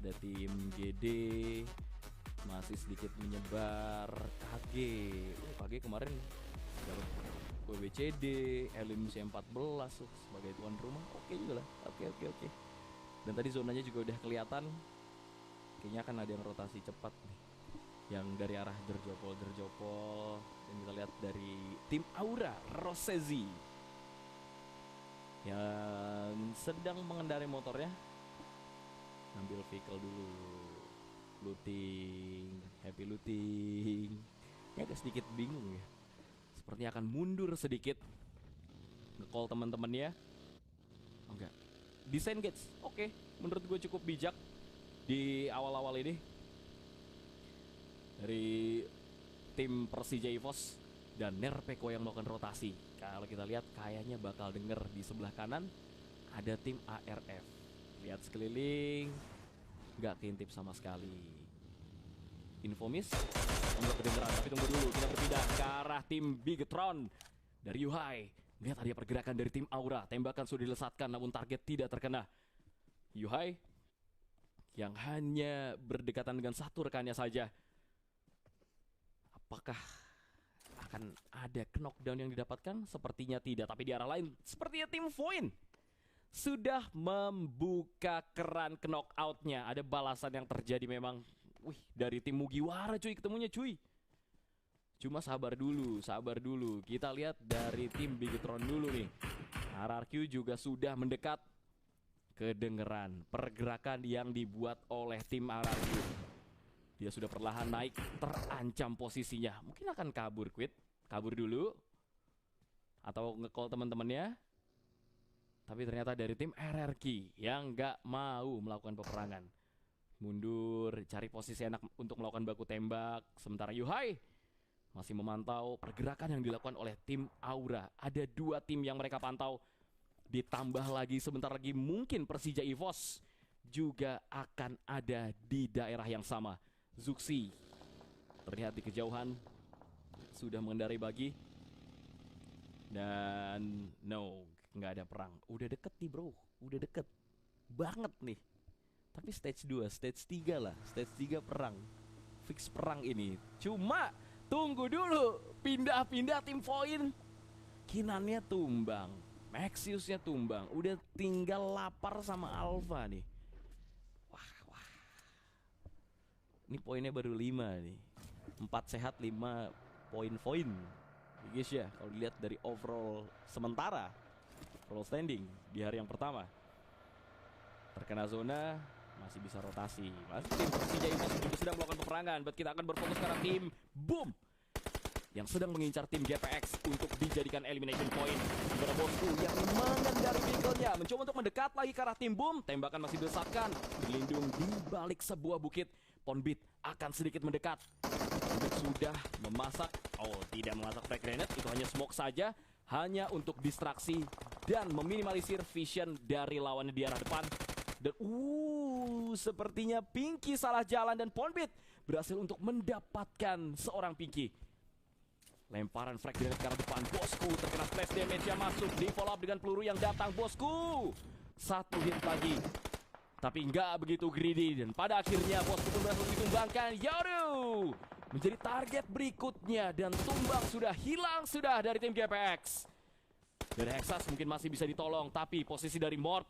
ada tim GD masih sedikit menyebar. KG, KG kemarin dapat WBCD, Elim C14 sebagai tuan rumah. Oke juga lah. Oke. Dan tadi zonanya juga udah kelihatan. Kayaknya akan ada yang rotasi cepat nih, yang dari arah Derjopol. Dan kita lihat dari tim Aura, Rosezi yang sedang mengendarai motornya, ngambil vehicle dulu, looting, happy looting. Ini agak sedikit bingung ya, sepertinya akan mundur sedikit, nge-call teman-temannya. Enggak, disengage. Oke, menurut gue cukup bijak di awal-awal ini dari tim Persija EVOS dan Nerpeko yang melakukan rotasi. Kalau kita lihat kayaknya bakal denger di sebelah kanan ada tim ARF. Lihat sekeliling, nggak keintip sama sekali. Infomis nggak kedengeran, tapi tunggu dulu, kita berpindah ke arah tim Bigetron dari Yuhai. Lihat ada pergerakan dari tim Aura, tembakan sudah dilesatkan namun target tidak terkena. Yuhai yang hanya berdekatan dengan satu rekannya saja. Apakah akan ada knockdown yang didapatkan? Sepertinya tidak, tapi di arah lain sepertinya tim Voin sudah membuka keran knockoutnya. Ada balasan yang terjadi memang. Wih, dari tim Mugiwara cuy ketemunya cuy. Cuma sabar dulu. Kita lihat dari tim Bigetron dulu nih. RRQ juga sudah mendekat. Kedengeran pergerakan yang dibuat oleh tim RRQ. Dia sudah perlahan naik, terancam posisinya. Mungkin akan kabur dulu, atau nge-call teman-temannya. Tapi ternyata dari tim RRQ yang nggak mau melakukan peperangan. Mundur, cari posisi enak untuk melakukan baku tembak. Sementara Yuhai masih memantau pergerakan yang dilakukan oleh tim Aura. Ada dua tim yang mereka pantau. Ditambah lagi sebentar lagi mungkin Persija EVOS juga akan ada di daerah yang sama. Zuxi terlihat di kejauhan sudah mengendarai bagi. Dan no, nggak ada perang. Udah deket nih bro, udah deket banget nih. Tapi stage 2, stage 3 lah. Stage 3 perang, fix perang ini. Cuma tunggu dulu, pindah-pindah tim Voin. Kinannya tumbang, Maxiusnya tumbang, udah tinggal Lapar sama Alpha nih. Wah. Ini poinnya baru 5 nih. 4 sehat, 5 poin. Guys ya, kalau dilihat dari overall sementara, overall standing di hari yang pertama. Terkena zona, masih bisa rotasi. Masih tim Persija EVOS juga sedang melakukan peperangan. But kita akan berfokus ke tim Boom yang sedang mengincar tim GPX untuk dijadikan elimination point. Ada Bosku yang mengendari vehicle-nya, mencoba untuk mendekat lagi ke arah tim Boom. Tembakan masih dilesatkan, berlindung di balik sebuah bukit. Ponbit akan sedikit mendekat. Ponbit sudah memasak, tidak memasak frag grenade, itu hanya smoke saja, hanya untuk distraksi dan meminimalisir vision dari lawannya di arah depan. Dan sepertinya Pinky salah jalan dan Ponbit berhasil untuk mendapatkan seorang Pinky. Lemparan frag grenade ke arah depan. Bosku terkena splash damage yang masuk, di follow up dengan peluru yang datang. Bosku satu hit lagi, tapi nggak begitu greedy. Dan pada akhirnya Bosku pun berhasil ditumbangkan. Yoru menjadi target berikutnya. Dan tumbang sudah hilang sudah dari tim GPX. Dari Hexas mungkin masih bisa ditolong, tapi posisi dari Mort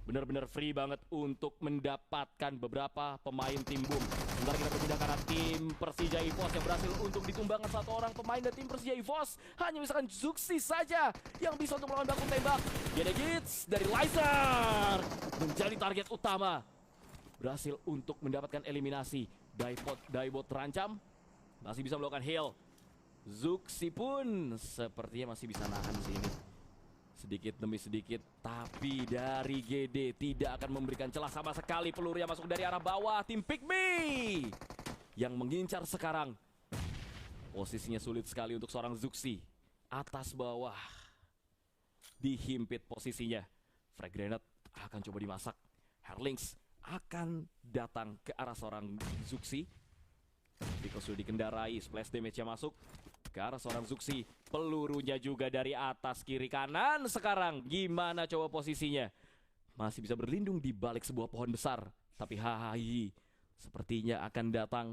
benar-benar free banget untuk mendapatkan beberapa pemain tim Boom. Sebentar kita berpindah ke arah tim Persija EVOS yang berhasil untuk ditumbangkan satu orang pemain dari tim Persija EVOS. Hanya misalkan Zuxi saja yang bisa untuk melawan baku tembak. Gedegits dari Lyser menjadi target utama. Berhasil untuk mendapatkan eliminasi. Daibot terancam, masih bisa melakukan heal. Zuxi pun sepertinya masih bisa nahan sini. Sedikit demi sedikit, tapi dari GD tidak akan memberikan celah sama sekali. Peluru yang masuk dari arah bawah tim Pygmy yang mengincar sekarang. Posisinya sulit sekali untuk seorang Zuxi. Atas bawah dihimpit posisinya. Frag grenade akan coba dimasak. Herlings akan datang ke arah seorang Zuxi. Viko sudah dikendarai, splash damage-nya masuk ke arah seorang Zuxi. Pelurunya juga dari atas kiri kanan. Sekarang gimana coba posisinya? Masih bisa berlindung di balik sebuah pohon besar. Tapi Hahahi sepertinya akan datang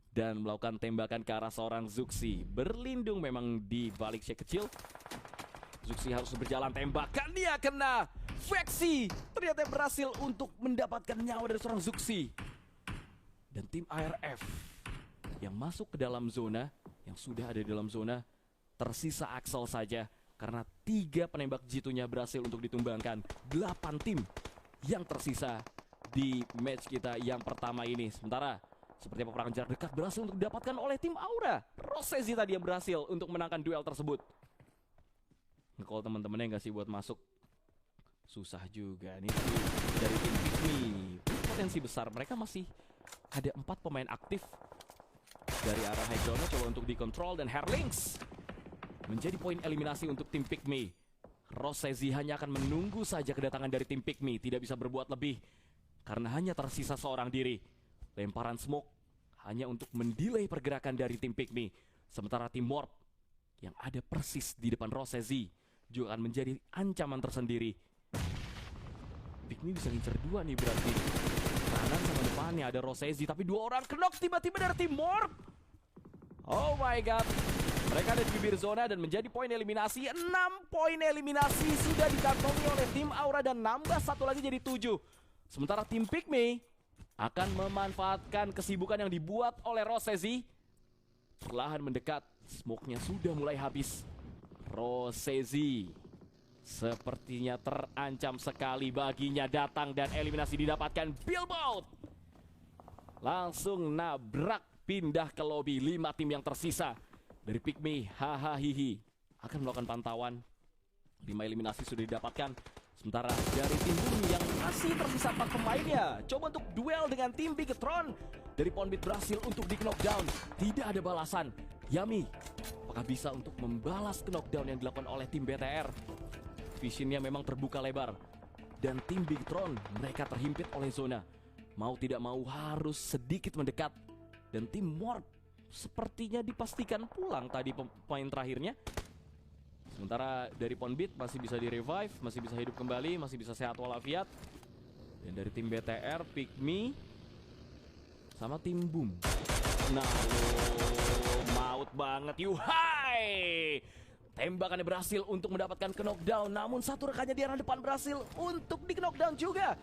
dan melakukan tembakan ke arah seorang Zuxi. Berlindung memang di balik shake kecil. Zuxi harus berjalan, tembakan dia kena Vexi. Ternyata berhasil untuk mendapatkan nyawa dari seorang Zuxi. Dan tim ARF yang masuk ke dalam zona, yang sudah ada di dalam zona, tersisa Axel saja. Karena 3 penembak G2-nya berhasil untuk ditumbangkan. 8 tim yang tersisa di match kita yang pertama ini. Sementara seperti peperangan jarak dekat berhasil untuk didapatkan oleh tim Aura. Rosezi tadi yang berhasil untuk menangkan duel tersebut. Nge-call teman-temannya nggak sih buat masuk? Susah juga nih dari tim Pikmi. Potensi besar, mereka masih ada 4 pemain aktif. Dari arah high ground coba untuk dikontrol dan Herlings menjadi poin eliminasi untuk tim Pikmi. Rosezi hanya akan menunggu saja kedatangan dari tim Pikmi, tidak bisa berbuat lebih karena hanya tersisa seorang diri. Lemparan smoke hanya untuk mendelay pergerakan dari tim Pikmi. Sementara tim Morp yang ada persis di depan Rosezi juga akan menjadi ancaman tersendiri. Pikmi bisa ngincer 2 nih berarti. Kanan sama depannya ada Rosezi, tapi 2 orang knock tiba-tiba dari tim Morp. Oh my god. Mereka ada di bibir zona dan menjadi poin eliminasi. 6 poin eliminasi sudah dikantongi oleh tim Aura dan nambah 1 lagi jadi 7. Sementara tim Pikmi akan memanfaatkan kesibukan yang dibuat oleh Rosezi. Perlahan mendekat, smoke-nya sudah mulai habis. Rosezi sepertinya terancam sekali baginya datang dan eliminasi didapatkan. Billboard langsung nabrak pindah ke lobby. 5 tim yang tersisa dari Pikmi. Hahaha akan melakukan pantauan. 5 eliminasi sudah didapatkan. Sementara dari tim Bumi yang masih tersisa 4 pemainnya coba untuk duel dengan tim Bigetron. Dari Ponbit berhasil untuk di knockdown. Tidak ada balasan. Yami apakah bisa untuk membalas knockdown yang dilakukan oleh tim BTR? Visionnya memang terbuka lebar. Dan tim Bigetron mereka terhimpit oleh zona. Mau tidak mau harus sedikit mendekat. Dan tim Morp sepertinya dipastikan pulang tadi pemain terakhirnya. Sementara dari Ponbit masih bisa di-revive, masih bisa hidup kembali, masih bisa sehat walafiat. Dan dari tim BTR, Pikmi, sama tim Boom. Nah, maut banget, yuhai! Tembakannya berhasil untuk mendapatkan knockdown, namun 1 rekannya di arah depan berhasil untuk di knockdown juga.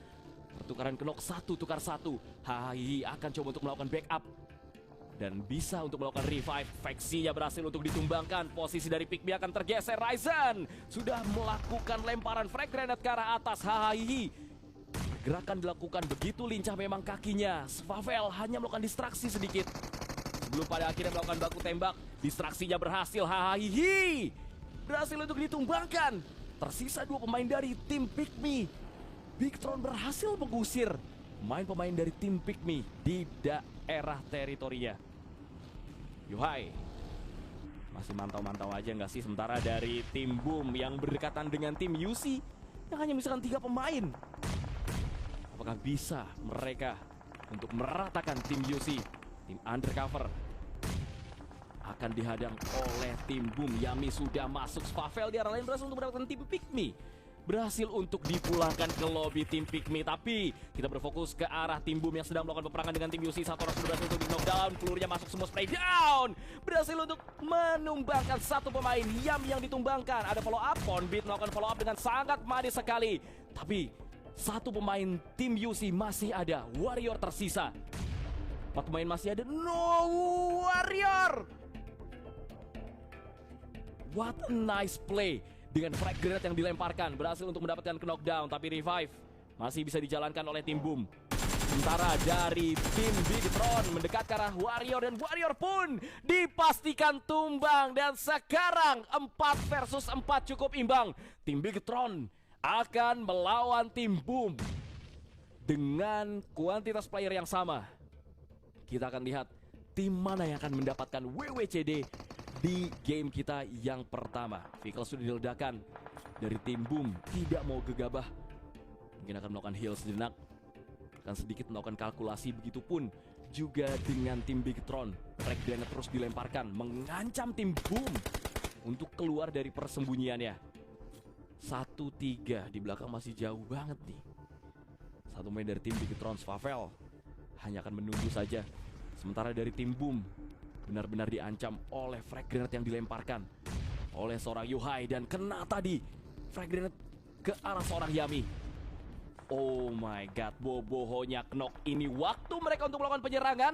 Pertukaran knock 1 tukar 1. Hai akan coba untuk melakukan backup. Dan bisa untuk melakukan revive. Vexi-nya berhasil untuk ditumbangkan. Posisi dari Pikmi akan tergeser. Ryzen sudah melakukan lemparan frag grenade ke arah atas. Hahaha. Gerakan dilakukan begitu lincah memang kakinya. Svavel hanya melakukan distraksi sedikit. Sebelum pada akhirnya melakukan baku tembak. Distraksinya berhasil. Hahaha. Berhasil untuk ditumbangkan. Tersisa 2 pemain dari tim Pikmi. Bigetron berhasil mengusir pemain-pemain dari tim Pikmi di daerah teritorinya. Yuhai masih mantau-mantau aja nggak sih? Sementara dari tim Boom yang berdekatan dengan tim UC yang hanya misalkan 3 pemain. Apakah bisa mereka untuk meratakan tim UC? Tim Undercover akan dihadang oleh tim Boom. Yami sudah masuk. Svavel di arah lain berhasil untuk mendapatkan tim Pikmi. Berhasil untuk dipulangkan ke lobby tim Pikmi. Tapi kita berfokus ke arah tim Boom yang sedang melakukan peperangan dengan tim UC. 1 orang sudah berhasil untuk di knockdown. Pelurunya masuk semua, spray down. Berhasil untuk menumbangkan 1 pemain. Yam yang ditumbangkan. Ada follow up. Ponbit melakukan follow up dengan sangat manis sekali. Tapi 1 pemain tim UC masih ada. Warrior tersisa. 4 pemain masih ada. No Warrior. What a nice play. Dengan frag grenade yang dilemparkan berhasil untuk mendapatkan knockdown, tapi revive masih bisa dijalankan oleh tim Boom. Sementara dari tim Bigetron mendekat ke arah Warrior dan Warrior pun dipastikan tumbang dan sekarang 4 versus 4 cukup imbang. Tim Bigetron akan melawan tim Boom dengan kuantitas player yang sama. Kita akan lihat tim mana yang akan mendapatkan WWCD di game kita yang pertama. Vehicle sudah diledakkan dari tim Boom. Tidak mau gegabah. Mungkin akan melakukan heal sejenak. Akan sedikit melakukan kalkulasi. Begitupun juga dengan tim Bigetron. Frag grenade terus dilemparkan. Mengancam tim Boom untuk keluar dari persembunyiannya. 1-3. Di belakang masih jauh banget nih. Satu main dari tim Bigetron Swavel hanya akan menunggu saja. Sementara dari tim Boom benar-benar diancam oleh frag grenade yang dilemparkan oleh seorang Yuhai. Dan kena tadi frag grenade ke arah seorang Yami. Oh my god, bobohonya Knock. Ini waktu mereka untuk melakukan penyerangan,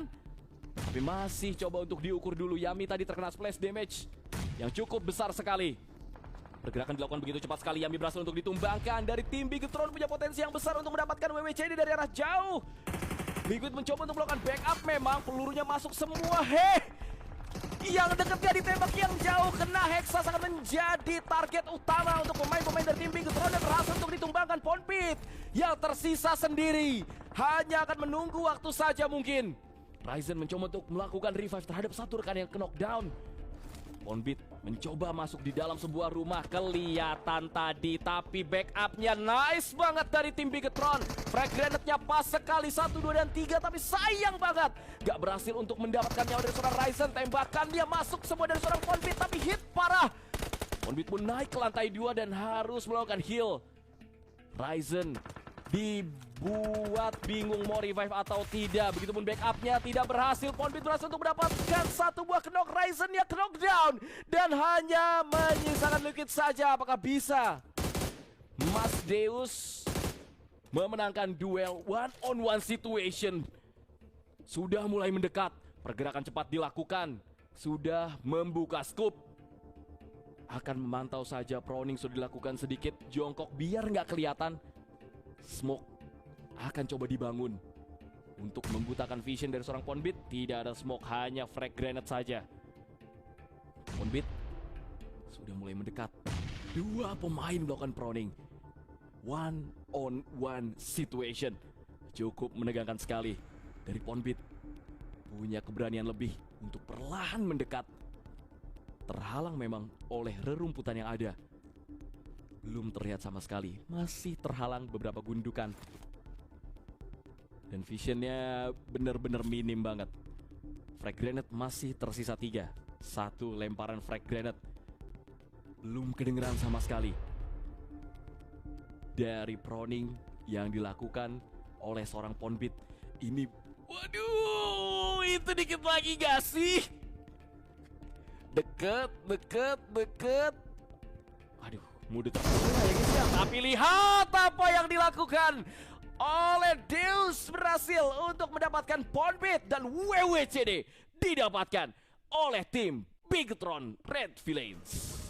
tapi masih coba untuk diukur dulu. Yami tadi terkena splash damage yang cukup besar sekali. Pergerakan dilakukan begitu cepat sekali. Yami berhasil untuk ditumbangkan. Dari tim Bigetron punya potensi yang besar untuk mendapatkan WWCD dari arah jauh. Liquid mencoba untuk melakukan backup. Memang pelurunya masuk semua. Yang dekatnya ditembak, yang jauh kena. Hexa sangat menjadi target utama untuk pemain-pemain dari tim Bigetron dan berhasil untuk ditumbangkan. Ponpit yang tersisa sendiri hanya akan menunggu waktu saja mungkin. Ryzen mencoba untuk melakukan revive terhadap satu rekan yang knockdown. Ponbit mencoba masuk di dalam sebuah rumah, kelihatan tadi, tapi backupnya nice banget dari tim Bigetron. Frag grenade-nya pas sekali, 1, 2, dan 3, tapi sayang banget gak berhasil untuk mendapatkan nyawa dari seorang Ryzen. Tembakannya masuk semua dari seorang Ponbit, tapi hit parah. Ponbit pun naik ke lantai 2 dan harus melakukan heal. Ryzen dibuat bingung mau revive atau tidak. Begitupun backupnya tidak berhasil. Ponbit berhasil untuk mendapatkan satu buah knock. Ryzen-nya knockdown dan hanya menyisakan Liquid saja. Apakah bisa Mas Deus memenangkan duel one-on-one situation? Sudah mulai mendekat. Pergerakan cepat dilakukan. Sudah membuka scoop. Akan memantau saja. Proning sudah dilakukan sedikit jongkok biar nggak kelihatan. Smoke akan coba dibangun untuk membutakan vision dari seorang Ponbit. Tidak ada smoke, hanya frag grenade saja. Ponbit sudah mulai mendekat. Dua pemain melakukan proning. One on one situation. Cukup menegangkan sekali dari Ponbit. Punya keberanian lebih untuk perlahan mendekat. Terhalang memang oleh rerumputan yang ada. Belum terlihat sama sekali, masih terhalang beberapa gundukan. Dan visionnya benar-benar minim banget. Frag grenade masih tersisa 3. Satu lemparan frag grenade belum kedengeran sama sekali dari proning yang dilakukan oleh seorang Ponbit. Ini, waduh, itu dikit lagi gak sih? Deket. Aduh, mudah terpaksa ya guys ya. Tapi lihat apa yang dilakukan oleh Deus. Berhasil untuk mendapatkan Ponbit dan WWCD didapatkan oleh tim Bigetron Red Villains.